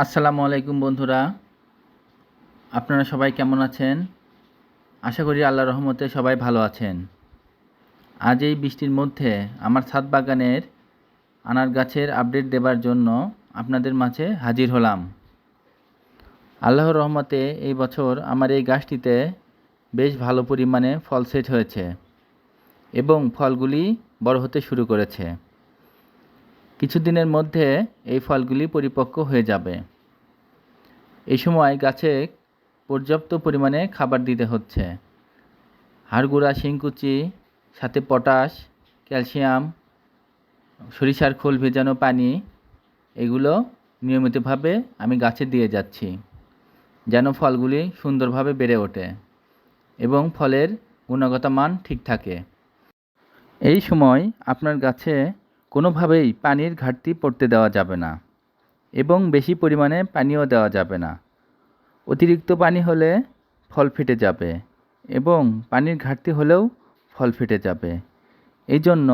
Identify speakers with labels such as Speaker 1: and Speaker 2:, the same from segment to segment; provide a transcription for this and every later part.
Speaker 1: আসসালামু আলাইকুম বন্ধুরা, আপনারা সবাই কেমন আছেন? আশা করি আল্লাহর রহমতে সবাই ভালো আছেন। আজ এই বৃষ্টির মধ্যে আমার ছাদ বাগানের আনার গাছের আপডেট দেবার জন্য আপনাদের মাঝে হাজির হলাম। আল্লাহর রহমতে এই বছর আমার এই গাছটিতে বেশ ভালো পরিমাণে ফল সেট হয়েছে এবং ফলগুলি বড় হতে শুরু করেছে। কিছুদিনের মধ্যে এই ফলগুলি পরিপক্ক হয়ে যাবে। এই সময় গাছে পর্যাপ্ত পরিমাণে খাবার দিতে হচ্ছে। হাড়গুঁড়া, শিংকুচি, সাথে পটাশ, ক্যালসিয়াম, সরিষার খোল ভেজানো পানি, এগুলো নিয়মিতভাবে আমি গাছে দিয়ে যাচ্ছি যেন ফলগুলি সুন্দরভাবে বেড়ে ওঠে এবং ফলের গুণগত মান ঠিক থাকে। এই সময় আপনার গাছে কোনোভাবেই পানির ঘাটতি পড়তে দেওয়া যাবে না এবং বেশি পরিমাণে পানিও দেওয়া যাবে না। অতিরিক্ত পানি হলে ফল ফেটে যাবে এবং পানির ঘাটতি হলেও ফল ফেটে যাবে। এই জন্য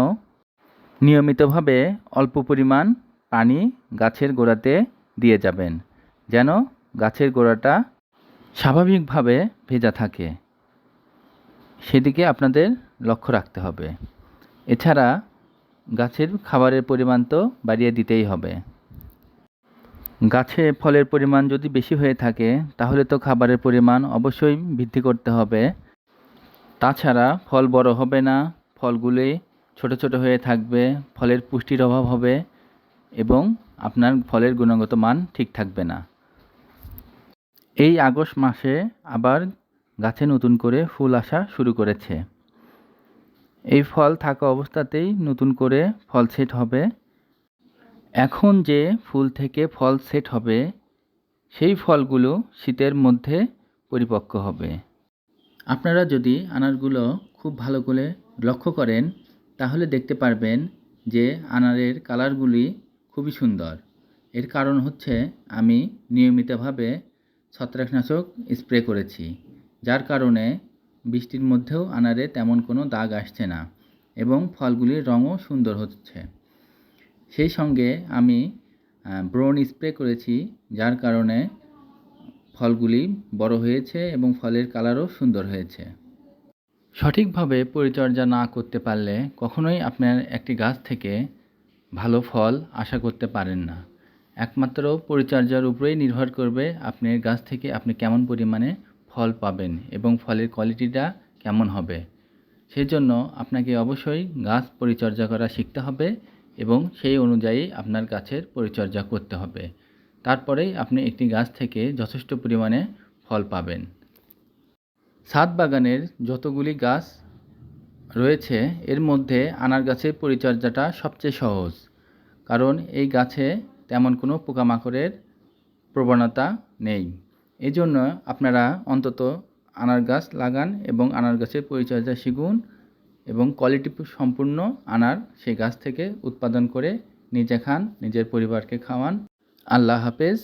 Speaker 1: নিয়মিতভাবে অল্প পরিমাণ পানি গাছের গোড়াতে দিয়ে যাবেন যেন গাছের গোড়াটা স্বাভাবিকভাবে ভেজা থাকে, সেদিকে আপনাদের লক্ষ্য রাখতে হবে। এছাড়া গাছের খাবারের পরিমাণ তো বাড়িয়ে দিতেই হবে। গাছে ফলের পরিমাণ যদি বেশি হয়ে থাকে তাহলে তো খাবারের পরিমাণ অবশ্যই বৃদ্ধি করতে হবে। তাছাড়া ফল বড় হবে না, ফলগুলি ছোট ছোট হয়ে থাকবে, ফলের পুষ্টির অভাব হবে এবং আপনার ফলের গুণগত মান ঠিক থাকবে না। এই আগস্ট মাসে আবার গাছে নতুন করে ফুল আসা শুরু করেছে। এই ফল থাকা অবস্থাতেই নতুন করে ফল সেট হবে। এখন যে ফুল থেকে ফল সেট হবে সেই ফলগুলো শীতের মধ্যে পরিপক্ক হবে। আপনারা যদি আনারগুলো খুব ভালো করে লক্ষ্য করেন তাহলে দেখতে পারবেন যে আনারের কালারগুলি খুবই সুন্দর। এর কারণ হচ্ছে আমি নিয়মিতভাবে ছত্রাকনাশক স্প্রে করেছি, যার কারণে বৃষ্টির মধ্যেও আনারে তেমন কোনো দাগ আসছে না এবং ফলগুলির রঙও সুন্দর হচ্ছে। সেই সঙ্গে আমি ব্রোন স্প্রে করেছি, যার কারণে ফলগুলি বড় হয়েছে এবং ফলের কালারও সুন্দর হয়েছে। সঠিকভাবে পরিচর্যা না করতে পারলে কখনোই আপনার একটি গাছ থেকে ভালো ফল আশা করতে পারেন না। একমাত্র পরিচর্যার উপরেই নির্ভর করবে আপনার গাছ থেকে আপনি কেমন পরিমাণে ফল পাবেন এবং ফলের কোয়ালিটিটা কেমন হবে। সেজন্য আপনাকে অবশ্যই গাছ পরিচর্যা করা শিখতে হবে এবং সেই অনুযায়ী আপনার গাছের পরিচর্যা করতে হবে। তারপরেই আপনি একটি গাছ থেকে যথেষ্ট পরিমাণে ফল পাবেন। ছাদ বাগানের যতগুলি গাছ রয়েছে এর মধ্যে আনার গাছের পরিচর্যাটা সবচেয়ে সহজ, কারণ এই গাছে তেমন কোনো পোকামাকড়ের প্রবণতা নেই। এই জন্য আপনারা অন্তত আনার গাছ লাগান এবং আনার গাছের পরিচর্যা শিখুন এবং কোয়ালিটি সম্পূর্ণ আনার সেই গাছ থেকে উৎপাদন করে নিজে খান, নিজের পরিবারকে খাওয়ান। আল্লাহ হাফেজ।